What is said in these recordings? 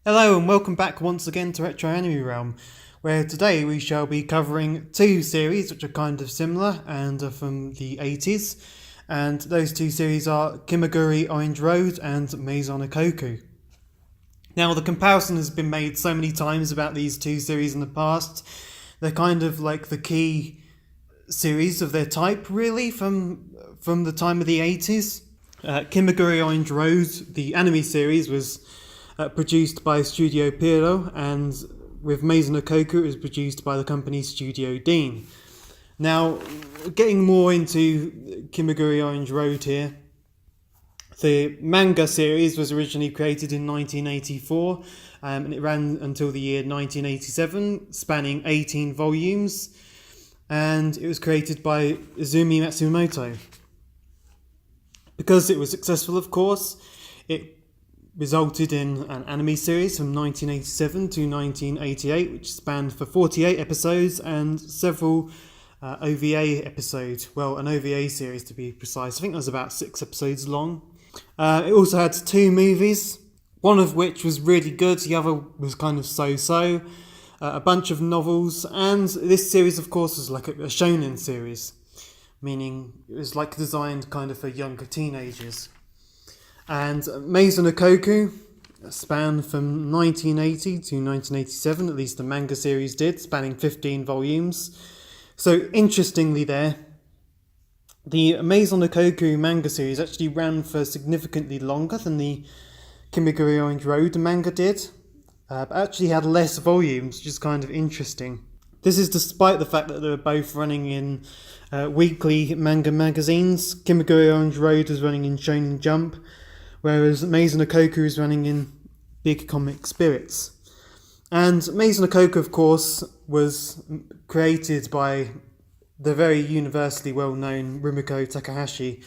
Hello and welcome back once again to Retro Anime Realm, where today we shall be covering two series which are kind of similar and are from the 80s, and those two series are Kimagure Orange Road and Maison Ikkoku. Now the comparison has been made so many times about these two series in the past. They're kind of like the key series of their type really from the time of the 80s. Kimagure Orange Road, the anime series, was produced by Studio Pierrot, and with Maison Ikkoku it was produced by the company Studio Dean. Now, getting more into Kimagure Orange Road here, the manga series was originally created in 1984 and it ran until the year 1987, spanning 18 volumes, and it was created by Izumi Matsumoto. Because it was successful, of course, it resulted in an anime series from 1987 to 1988, which spanned for 48 episodes and several OVA episodes. Well, an OVA series to be precise. I think it was about 6 episodes long. It also had 2 movies, one of which was really good, the other was kind of so-so. A bunch of novels, and this series, of course, was like a shonen series, meaning it was like designed kind of for younger teenagers. And Maison Ikkoku spanned from 1980 to 1987, at least the manga series did, spanning 15 volumes. So interestingly there, the Maison Ikkoku manga series actually ran for significantly longer than the Kimagure Orange Road manga did, but actually had less volumes, which is kind of interesting. This is despite the fact that they were both running in weekly manga magazines. Kimagure Orange Road was running in Shonen Jump, whereas Maison Ikkoku is running in Big Comic Spirits. And Maison Ikkoku, of course, was created by the very universally well-known Rumiko Takahashi.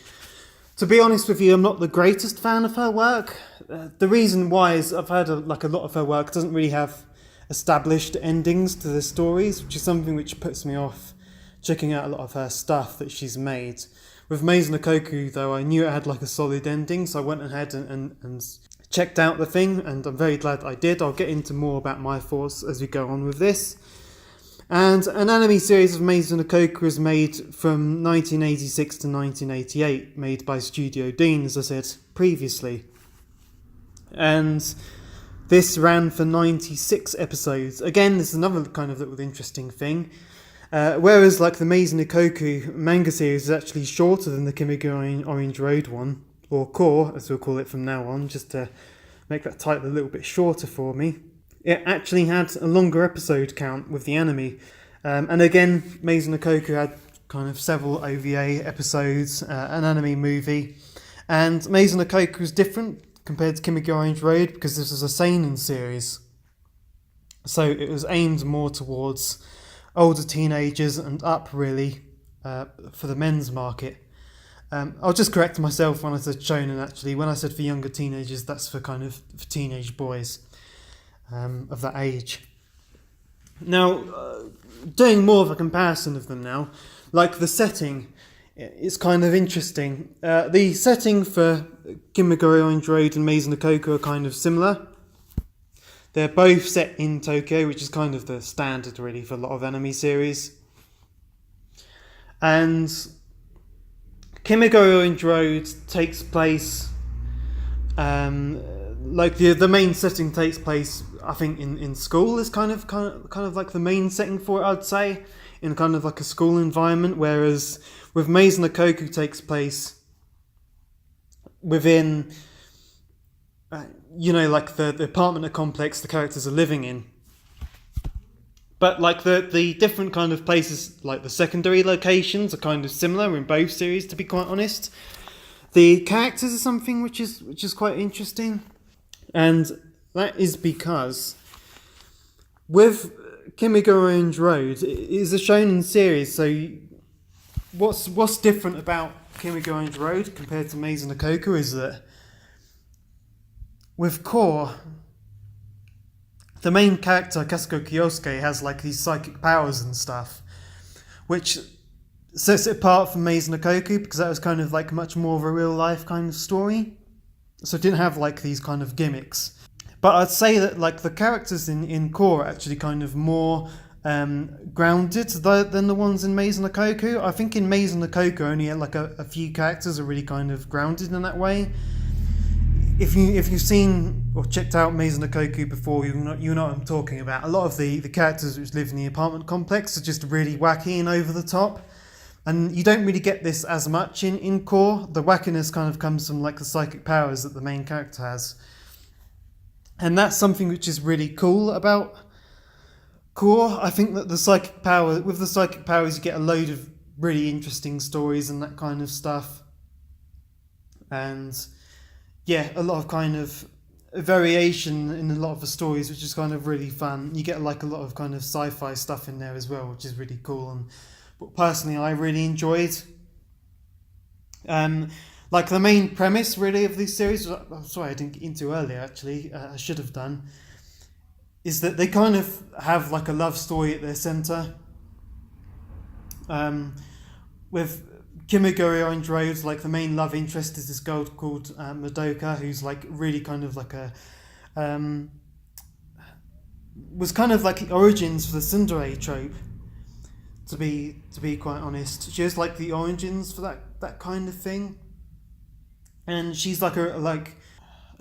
To be honest with you, I'm not the greatest fan of her work. The reason why is I've heard a lot of her work doesn't really have established endings to the stories, which is something which puts me off checking out a lot of her stuff that she's made. With Maison Ikkoku, though, I knew it had like a solid ending, so I went ahead and checked out the thing, and I'm very glad I did. I'll get into more about my thoughts as we go on with this. And an anime series of Maison Ikkoku was made from 1986 to 1988, made by Studio Dean, as I said previously. And this ran for 96 episodes. Again, this is another kind of little interesting thing. Whereas like the Maison Ikkoku manga series is actually shorter than the Kimagure Orange Road one, or Core as we'll call it from now on, just to make that title a little bit shorter for me. It actually had a longer episode count with the anime. And again, Maison Ikkoku had kind of several OVA episodes, an anime movie. And Maison Ikkoku was different compared to Kimagure Orange Road because this was a seinen series. So it was aimed more towards older teenagers and up, really, for the men's market. I'll just correct myself when I said shonen, actually. When I said for younger teenagers, that's for kind of for teenage boys of that age. Now, doing more of a comparison of them now, like the setting is kind of interesting. The setting for Kimagure Orange Road and Maison Ikkoku are kind of similar. They're both set in Tokyo, which is kind of the standard really for a lot of anime series. And Kimagure Orange Road takes place, like the main setting takes place, I think, in school is kind of like the main setting for it, I'd say, in kind of like a school environment. Whereas with Maison Ikkoku takes place within, like the apartment complex the characters are living in. But like the different kind of places, like the secondary locations, are kind of similar in both series, to be quite honest. The characters are something which is quite interesting, and that is because with Kimagure Orange Road, it is a shonen series. So what's different about Kimagure Orange Road compared to Maison Ikkoku is that with Core, the main character, Kasuko Kyosuke, has like these psychic powers and stuff, which sets it apart from Maison Ikkoku because that was kind of like much more of a real life kind of story. So it didn't have like these kind of gimmicks. But I'd say that like the characters in Core are actually kind of more grounded than the ones in Maison Ikkoku. I think in Maison Ikkoku only like a few characters are really kind of grounded in that way. If you've seen or checked out Maison Ikkoku before, you know what I'm talking about. A lot of the characters which live in the apartment complex are just really wacky and over the top, and you don't really get this as much in Core. The wackiness kind of comes from like the psychic powers that the main character has, and that's something which is really cool about Core. I think that with the psychic powers, you get a load of really interesting stories and that kind of stuff, and yeah, a lot of kind of variation in a lot of the stories, which is kind of really fun. You get like a lot of kind of sci-fi stuff in there as well, which is really cool, and personally I really enjoyed. Like the main premise really of this series, I'm sorry I didn't get into earlier actually, I should have done, is that they kind of have like a love story at their centre. With Kimagure Orange Road, like the main love interest is this girl called Madoka, who's like really kind of like a was kind of like origins for the tsundere trope. To be quite honest, she has like the origins for that kind of thing, and she's like a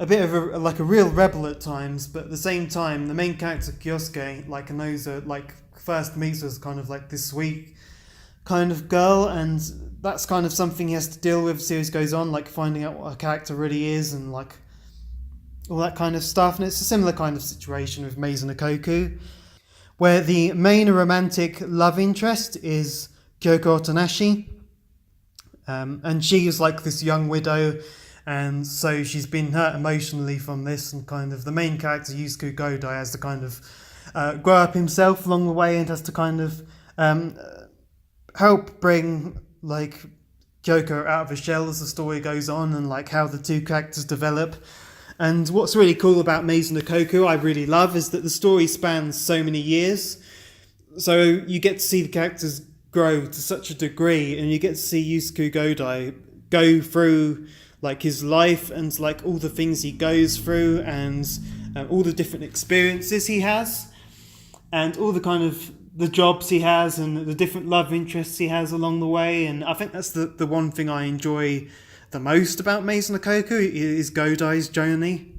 bit of a real rebel at times, but at the same time, the main character Kyosuke like knows her, like first meets her as kind of like this sweet kind of girl, and that's kind of something he has to deal with as the series goes on, like finding out what her character really is and like all that kind of stuff. And it's a similar kind of situation with Maison Ikkoku, where the main romantic love interest is Kyoko Otanashi, and she is like this young widow, and so she's been hurt emotionally from this, and kind of the main character Yusuke Godai has to kind of grow up himself along the way and has to kind of help bring like Kyoko out of her shell as the story goes on, and like how the two characters develop. And what's really cool about Maison Ikkoku, I really love, is that the story spans so many years, so you get to see the characters grow to such a degree, and you get to see Yusuke Godai go through like his life and like all the things he goes through, and all the different experiences he has, and all the kind of the jobs he has and the different love interests he has along the way. And I think that's the one thing I enjoy the most about Maison Ikkoku is Godai's journey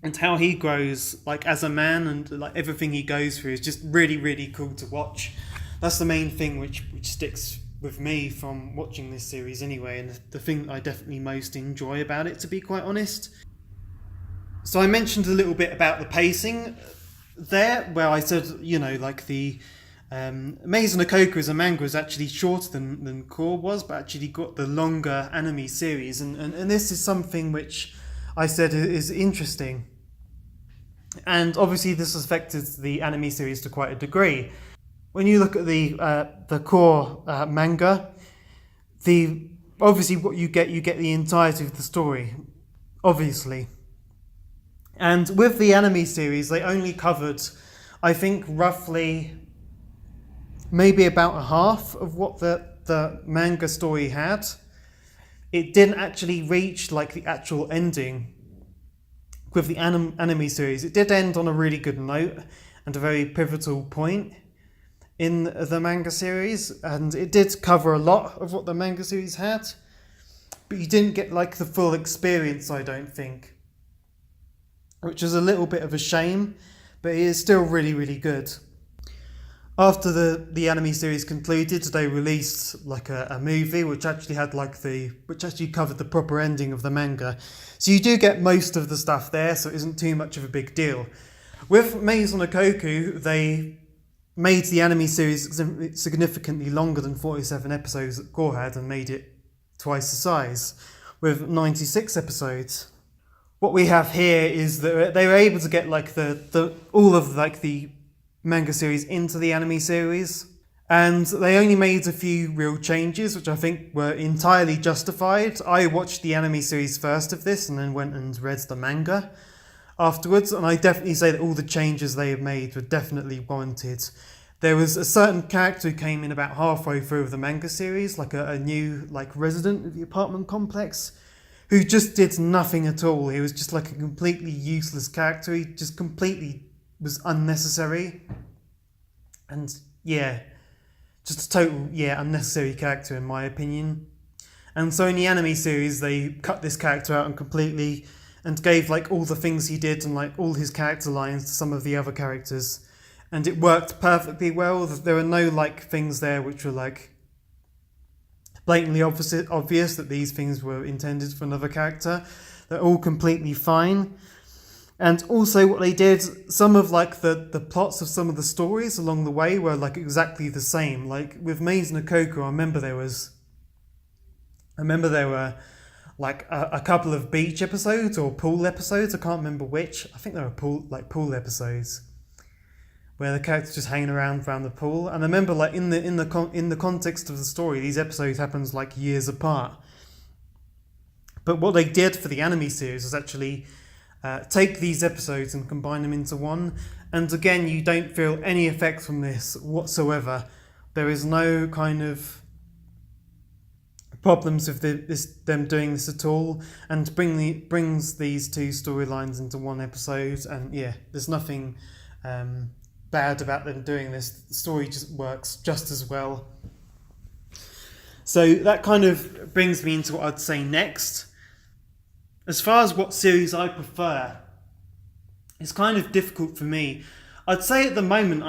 and how he grows like as a man, and like everything he goes through is just really, really cool to watch. That's the main thing which sticks with me from watching this series anyway, and the thing I definitely most enjoy about it, to be quite honest. So I mentioned a little bit about the pacing there, where I said, you know, like the Maison Ikkoku as a manga is actually shorter than Core was, but actually got the longer anime series, and this is something which I said is interesting. And obviously this has affected the anime series to quite a degree. When you look at the Core manga, obviously what you get the entirety of the story, obviously. And with the anime series, they only covered, I think, roughly maybe about a half of what the manga story had. It didn't actually reach like the actual ending with the anime series. It did end on a really good note and a very pivotal point in the manga series, and it did cover a lot of what the manga series had, but you didn't get like the full experience, I don't think, which is a little bit of a shame, but it is still really, really good. After the anime series concluded, they released like a movie which actually had which actually covered the proper ending of the manga. So you do get most of the stuff there, so it isn't too much of a big deal. With Maison Ikkoku, they made the anime series significantly longer than 47 episodes that Core had, and made it twice the size, with 96 episodes. What we have here is that they were able to get like all of like the manga series into the anime series, and they only made a few real changes which I think were entirely justified. I watched the anime series first of this and then went and read the manga afterwards, and I definitely say that all the changes they have made were definitely warranted. There was a certain character who came in about halfway through of the manga series, like a new like resident of the apartment complex, who just did nothing at all. He was just like a completely useless character. He just completely was unnecessary. And yeah, just a total, unnecessary character in my opinion. And so in the anime series, they cut this character out and gave like all the things he did and like all his character lines to some of the other characters. And it worked perfectly well. There were no like things there which were like blatantly obvious that these things were intended for another character. They're all completely fine. And also what they did, some of like the plots of some of the stories along the way were like exactly the same. Like with Maison Ikkoku, I remember there were like a couple of beach episodes or pool episodes. I can't remember which. I think there were pool episodes where the character's just hanging around the pool. And I remember like in the context of the story, these episodes happens like years apart. But what they did for the anime series was actually take these episodes and combine them into one. And again, you don't feel any effect from this whatsoever. There is no kind of problems with them doing this at all, and brings these two storylines into one episode. And yeah, there's nothing bad about them doing this. The story just works just as well. So that kind of brings me into what I'd say next. As far as what series I prefer, it's kind of difficult for me. I'd say at the moment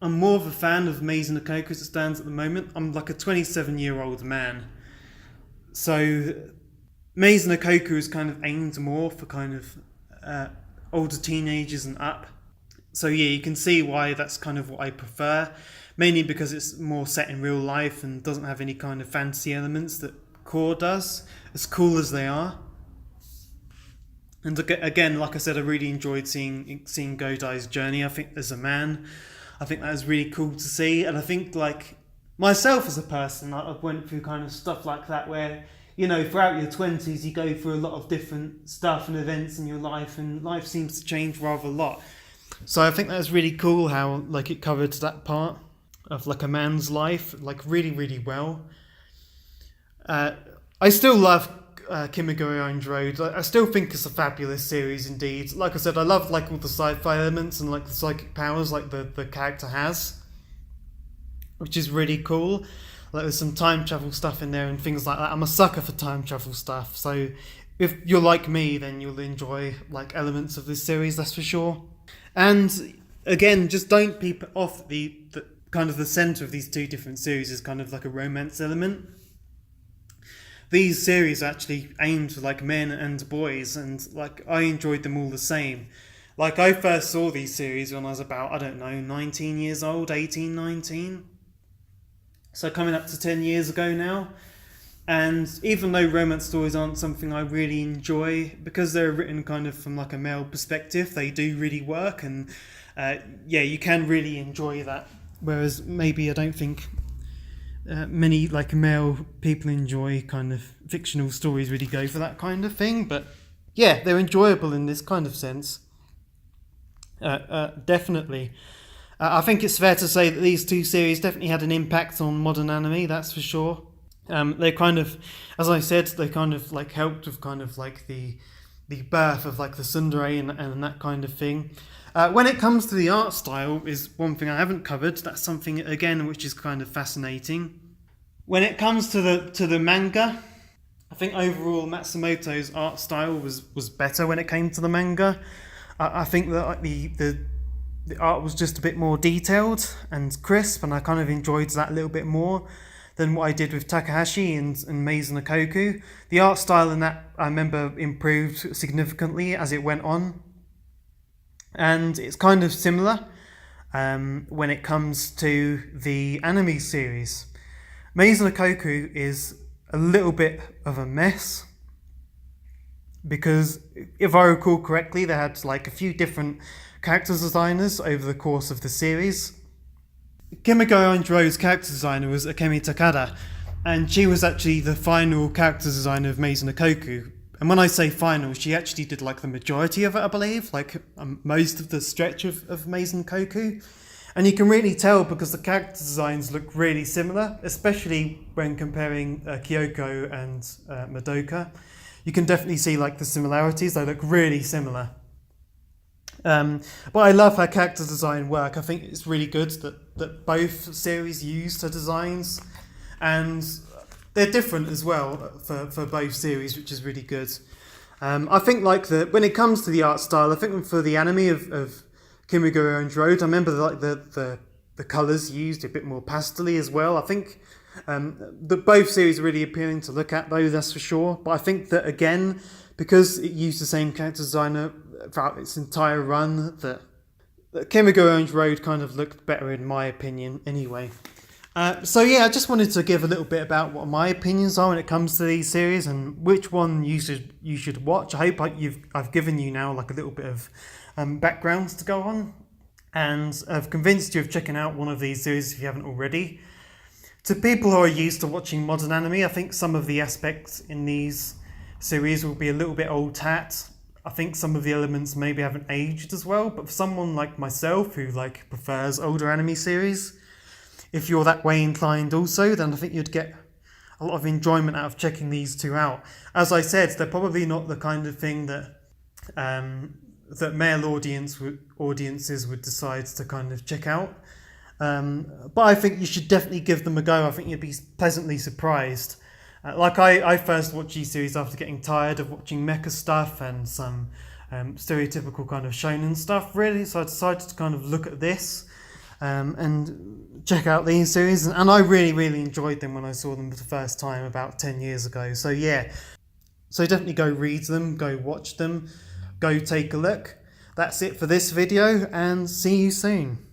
I'm more of a fan of Maison Ikkoku as it stands at the moment. I'm like a 27-year-old man. So Maison Ikkoku is kind of aimed more for kind of older teenagers and up. So yeah, you can see why that's kind of what I prefer. Mainly because it's more set in real life and doesn't have any kind of fantasy elements that Core does, as cool as they are. And again, like I said, I really enjoyed seeing Godai's journey. I think as a man, I think that was really cool to see. And I think like myself as a person, I went through kind of stuff like that where, you know, throughout your 20s, you go through a lot of different stuff and events in your life, and life seems to change rather a lot. So I think that was really cool how like it covered that part of like a man's life like really, really well. I still love Kimagure Orange Road. I still think it's a fabulous series indeed. Like I said, I love like all the sci-fi elements and like the psychic powers like the character has, which is really cool. Like there's some time travel stuff in there and things like that. I'm a sucker for time travel stuff, so if you're like me, then you'll enjoy like elements of this series, that's for sure. And again, just don't peep off the kind of the centre of these two different series is kind of like a romance element. These series actually aimed for like men and boys, and like I enjoyed them all the same. Like I first saw these series when I was about, I don't know, 19 years old, 18, 19. So coming up to 10 years ago now. And even though romance stories aren't something I really enjoy, because they're written kind of from like a male perspective, they do really work, and you can really enjoy that. Whereas maybe I don't think many like male people enjoy kind of fictional stories really go for that kind of thing. But yeah, they're enjoyable in this kind of sense. Definitely. I think it's fair to say that these two series definitely had an impact on modern anime, that's for sure. They kind of, as I said, they kind of like helped with kind of like the birth of like the tsundere and that kind of thing. When it comes to the art style is one thing I haven't covered. That's something again which is kind of fascinating. When it comes to the manga, I think overall Matsumoto's art style was better when it came to the manga. I think that like, the art was just a bit more detailed and crisp, and I kind of enjoyed that a little bit more than what I did with Takahashi and Maison Ikkoku. The art style in that, I remember, improved significantly as it went on. And it's kind of similar when it comes to the anime series. Maison Ikkoku is a little bit of a mess, because if I recall correctly, they had like a few different character designers over the course of the series. Kimagure Orange Road's character designer was Akemi Takada, and she was actually the final character designer of Maison Ikkoku. And when I say final, she actually did like the majority of it, I believe, like most of the stretch of Maison Ikkoku. And you can really tell because the character designs look really similar, especially when comparing Kyoko and Madoka. you can definitely see like the similarities. They look really similar. But I love how character design work. I think it's really good that both series use the designs, and they're different as well for both series, which is really good. I think like when it comes to the art style, I think for the anime of Kimagure and Road, I remember like the colours used a bit more pastel-y as well. I think that both series are really appealing to look at though, that's for sure. But I think that again, because it used the same character designer throughout its entire run, that Kimagure and Road kind of looked better in my opinion anyway. So yeah, I just wanted to give a little bit about what my opinions are when it comes to these series and which one you should watch. I hope I've given you now like a little bit of background to go on, and I've convinced you of checking out one of these series if you haven't already. To people who are used to watching modern anime, I think some of the aspects in these series will be a little bit old hat. I think some of the elements maybe haven't aged as well, but for someone like myself who like prefers older anime series, if you're that way inclined also, then I think you'd get a lot of enjoyment out of checking these two out. As I said, they're probably not the kind of thing that that male audiences would decide to kind of check out. But I think you should definitely give them a go. I think you'd be pleasantly surprised. Like I first watched these series after getting tired of watching mecha stuff and some stereotypical kind of shonen stuff, really. So I decided to kind of look at this and check out these series. And I really, really enjoyed them when I saw them for the first time about 10 years ago. So yeah, so definitely go read them, go watch them, go take a look. That's it for this video, and see you soon.